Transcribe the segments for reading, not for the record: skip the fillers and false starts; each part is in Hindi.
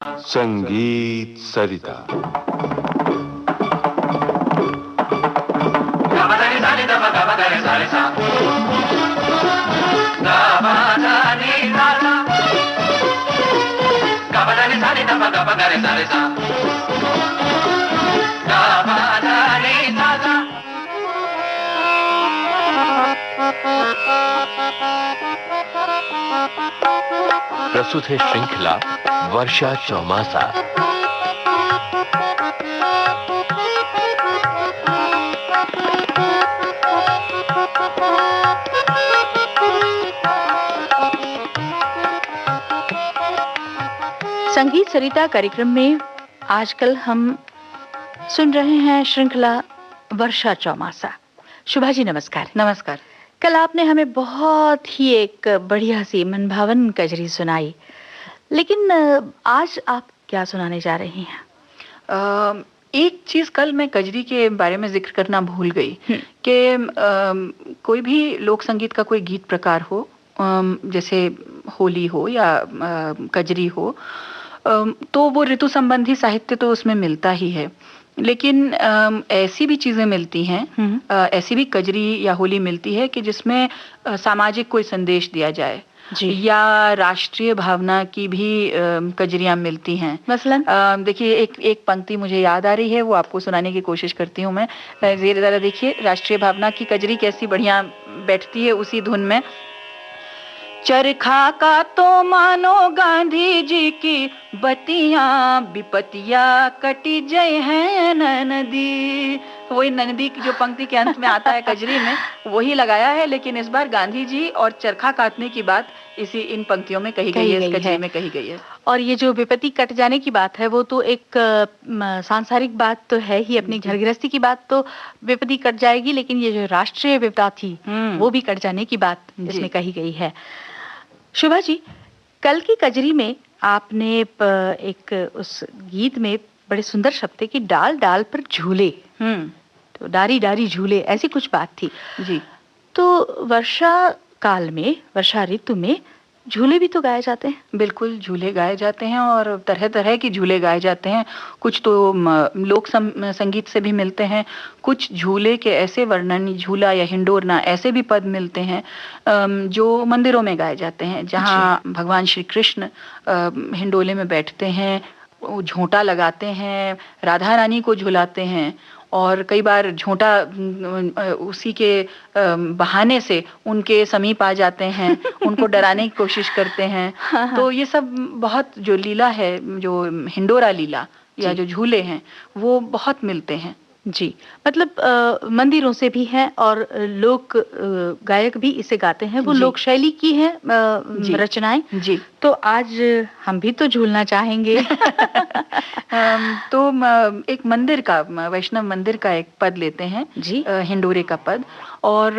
संगीत सरिता। प्रस्तुत है श्रृंखला वर्षा चौमासा। संगीत सरिता कार्यक्रम में आजकल हम सुन रहे हैं श्रृंखला वर्षा चौमासा। शुभा जी नमस्कार। नमस्कार। कल आपने हमें बहुत ही एक बढ़िया सी मनभावन कजरी सुनाई, लेकिन आज आप क्या सुनाने जा रही हैं? एक चीज कल मैं कजरी के बारे में जिक्र करना भूल गई कि कोई भी लोक संगीत का कोई गीत प्रकार हो, जैसे होली हो या कजरी हो, तो वो ऋतु संबंधी साहित्य तो उसमें मिलता ही है, लेकिन ऐसी भी चीजें मिलती हैं, ऐसी भी कजरी या होली मिलती है कि जिसमें सामाजिक कोई संदेश दिया जाए या राष्ट्रीय भावना की भी कजरियां मिलती हैं। मसलन देखिए, एक पंक्ति मुझे याद आ रही है, वो आपको सुनाने की कोशिश करती हूँ मैं। जरा देखिए, राष्ट्रीय भावना की कजरी कैसी बढ़िया बैठती है उसी धुन में। चरखा का तो मानो गांधी जी की बतियां, विपतिया कटी जय है नदी। वही नदी की जो पंक्ति के अंत में आता है कजरी में, वही लगाया है, लेकिन इस बार गांधी जी और चरखा काटने की बात इसी इन पंक्तियों में कही गई है, इस कजरी में कही गई है। और ये जो विपत्ति कट जाने की बात है, वो तो एक सांसारिक बात तो है ही, अपनी घर गृहस्थी की बात तो विपत्ति कट जाएगी, लेकिन ये जो राष्ट्रीय विपदा थी वो भी कट जाने की बात इसमें कही गई है। शुभा जी, कल की कजरी में आपने एक उस गीत में बड़े सुंदर शब्द थे कि डाल डाल पर झूले, तो डारी डारी झूले, ऐसी कुछ बात थी जी। तो वर्षा काल में, वर्षा ऋतु में झूले भी तो गाए जाते हैं। बिल्कुल, झूले गाए जाते हैं और तरह तरह के झूले गाए जाते हैं। कुछ तो लोक संगीत से भी मिलते हैं, कुछ झूले के ऐसे वर्णन, झूला या हिंडोरना, ऐसे भी पद मिलते हैं जो मंदिरों में गाए जाते हैं, जहाँ भगवान श्री कृष्ण हिंडोले में बैठते हैं, झोंटा लगाते हैं, राधा रानी को झुलाते हैं, और कई बार झोंटा उसी के बहाने से उनके समीप आ जाते हैं, उनको डराने की कोशिश करते हैं। तो ये सब बहुत, जो लीला है, जो हिंडोरा लीला या जो झूले हैं, वो बहुत मिलते हैं। जी, मतलब मंदिरों से भी हैं और लोक गायक भी इसे गाते हैं, वो लोक शैली की है रचनाएं। जी, तो आज हम भी तो झूलना चाहेंगे। तो एक मंदिर का, वैष्णव मंदिर का एक पद लेते हैं जी, हिंडोरे का पद। और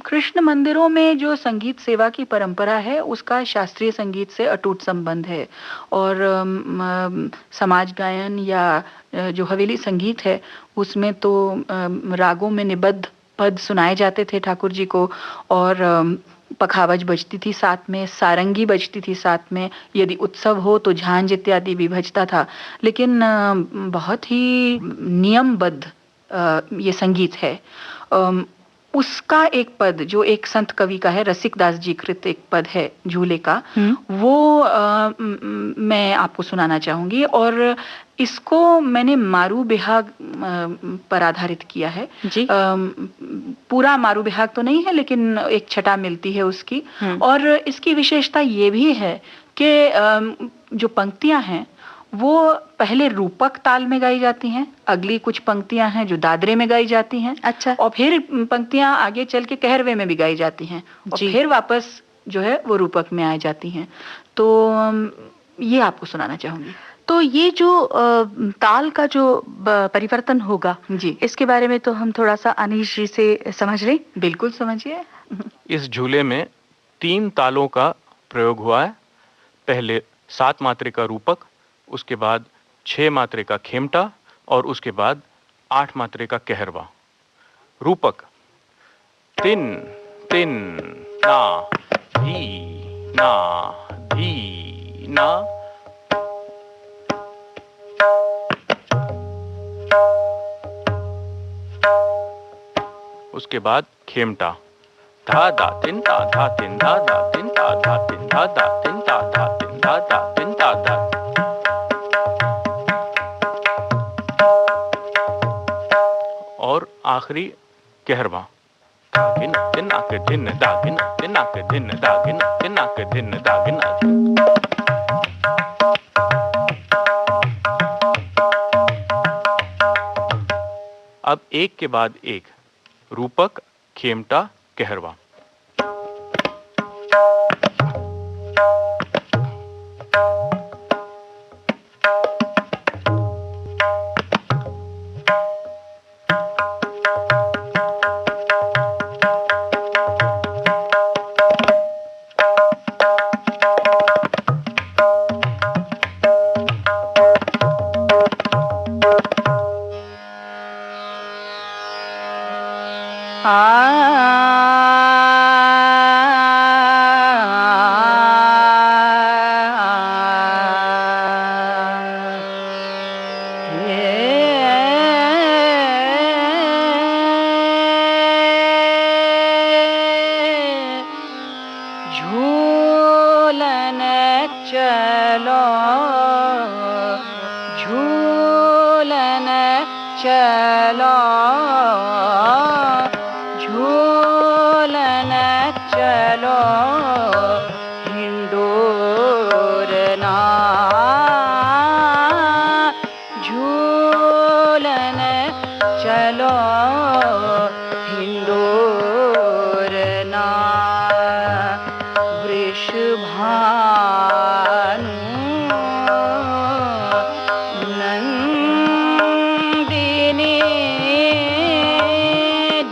कृष्ण मंदिरों में जो संगीत सेवा की परंपरा है, उसका शास्त्रीय संगीत से अटूट संबंध है, और समाज गायन या जो हवेली संगीत है, उसमें तो रागों में निबद्ध पद सुनाए जाते थे ठाकुर जी को, और पखावज बजती थी साथ में, सारंगी बजती थी साथ में, यदि उत्सव हो तो झांझ इत्यादि भी बजता था। लेकिन बहुत ही नियमबद्ध ये संगीत है। उसका एक पद, जो एक संत कवि का है, रसिकदास जी कृत एक पद है झूले का, वो मैं आपको सुनाना चाहूंगी। और इसको मैंने मारू बिहाग पर आधारित किया है जी। पूरा मारू बिहाग तो नहीं है, लेकिन एक छटा मिलती है उसकी। और इसकी विशेषता ये भी है कि जो पंक्तियां हैं वो पहले रूपक ताल में गाई जाती हैं, अगली कुछ पंक्तियां हैं जो दादरे में गाई जाती हैं, अच्छा, और फिर पंक्तियां आगे चल के कहरवे में भी गाई जाती हैं, और फिर वापस जो है वो रूपक में आ जाती हैं। तो ये आपको सुनाना चाहूंगी। तो ये जो ताल का जो परिवर्तन होगा जी, इसके बारे में तो हम थोड़ा सा अनीश जी से समझ लें। बिल्कुल समझिए। इस झूले में 3 तालों का प्रयोग हुआ है। पहले 7 मात्रे का रूपक, उसके बाद 6 मात्रे का खेमटा, और उसके बाद 8 मात्रे का कहरवा। रूपक: तिन तिन ना धी ना धी ना उसके बाद खेमटा, धा धा तिन धा धा तिन धा धा तिन धा धा तिन धा धा तिन धा धा तिन धा धा तिन धा धा। और आखिरी कहरवा, दागिन तिनाक दिन दागिन तिनाक दिन दागिन तिनाक दिन दागिन। अब एक के बाद एक रूपक, खेमटा, कहरवा। झूलन चलो झूलन चलो झूलन चलो हिंडोरना झूलन चलो हिंडोरना वृषभानु नंदिनी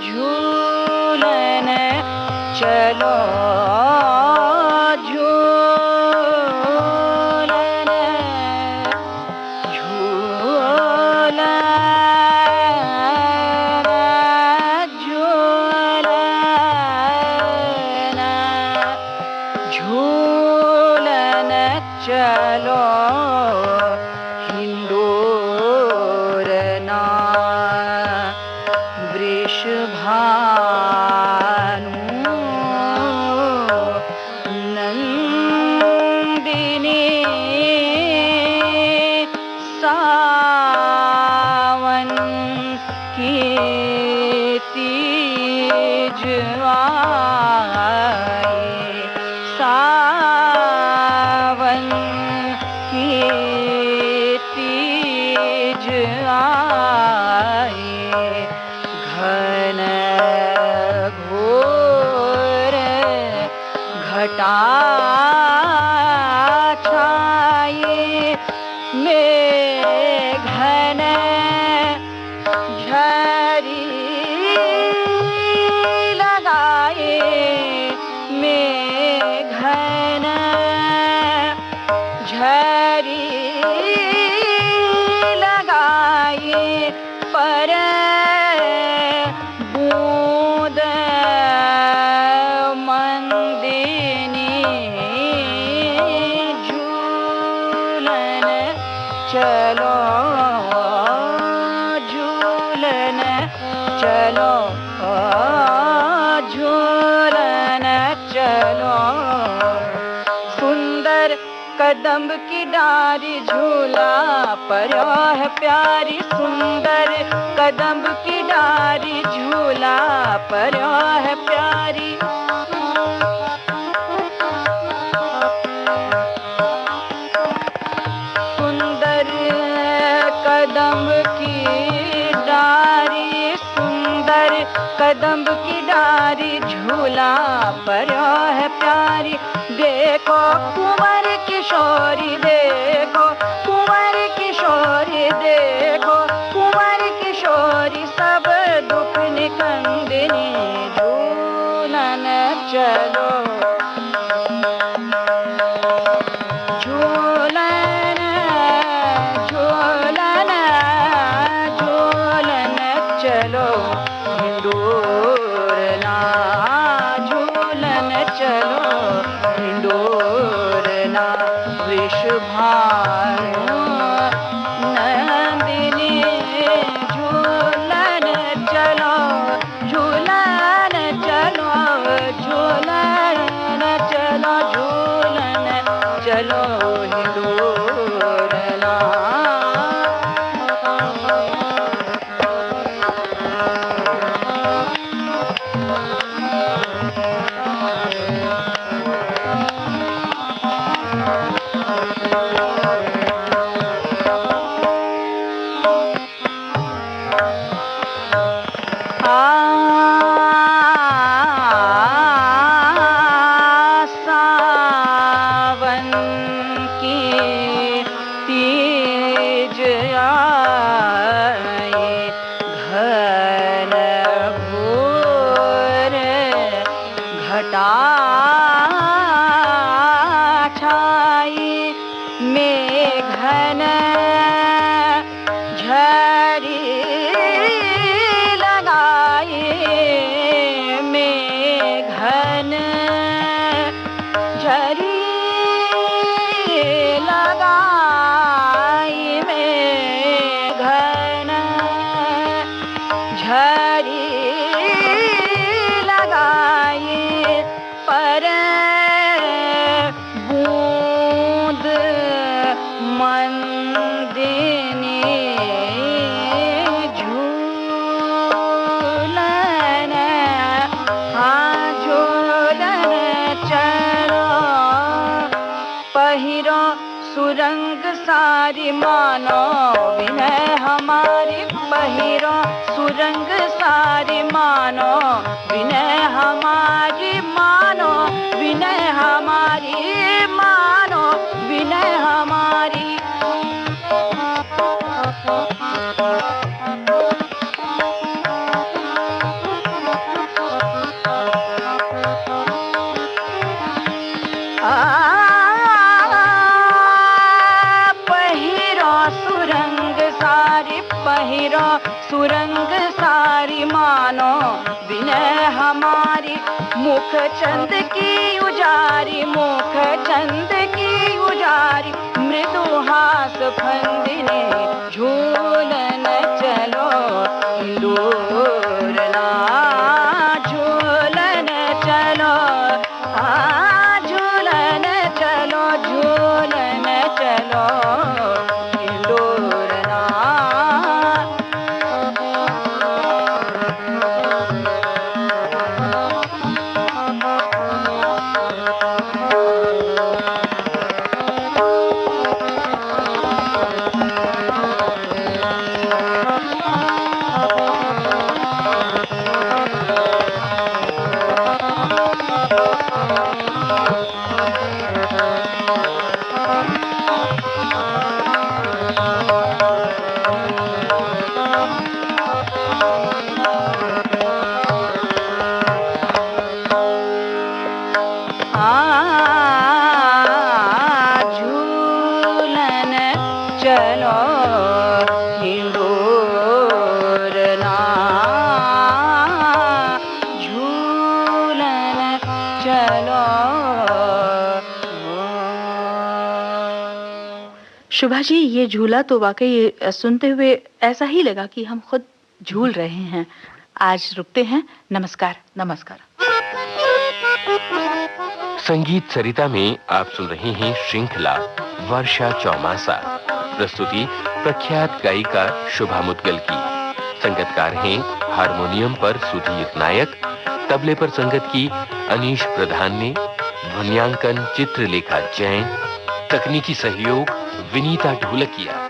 झूलन चलो झूलन झूलन झूलन झूलन चलो हिंडोरना वृषभानु नंदिनी सावन की तीज आई सावन की तीज आई घन घोर घटा छाये मेघन झरी लगाए मेघन झरी लगाए पर बूंद मंदिनी झूलन चलो झूलन चलो झूलन चलो सुंदर कदम्ब की डारी झूला पर्यो है प्यारी सुंदर कदम्ब की डारी झूला पर्यो है प्यारी सुंदर कदम्ब की डारी सुंदर कदम्ब की डारी झूला पर्यो है प्यारी देखो कुंवर किशोरी देखो कुंवर किशोरी देखो कुंवर किशोरी सब दुख निकंदिनी झूलन चलो झूलन झूलन झूलन चलो हिंडोरना झूलन चलो हिंडोरना वृषभा सुरंग सारी मानो विनय हमारी, पहिरो सुरंग सारी मानो विनय हमारी, मानो विनय हमारी, मानो विनय हमारी। पहिरो सुरंग सारी मानो विनय हमारी, मुख चंद की उजारी, मुख चंद की उजारी, मृदु हास फंदिने झूलन चलो हिंदूरना, झूलन चलो झूलन चलो, झूलन चलो हिंदूरना। झूलन चलो हिंदूरना, झूलन चलो। शुभा जी, ये झूला तो वाकई सुनते हुए ऐसा ही लगा कि हम खुद झूल रहे हैं। आज रुकते हैं। नमस्कार। नमस्कार। संगीत सरिता में आप सुन रहे हैं श्रृंखला वर्षा चौमासा। प्रस्तुति प्रख्यात गायिका शुभा मुद्गल की। संगतकार हैं हारमोनियम पर सुधीर नायक, तबले पर संगत की अनीश प्रधान ने, ध्वनियांकन चित्रलेखा जैन, तकनीकी सहयोग विनीता ढोलकिया।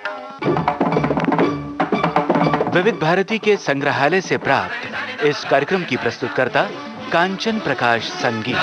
विविध भारती के संग्रहालय से प्राप्त इस कार्यक्रम की प्रस्तुतकर्ता कांचन प्रकाश संगीत।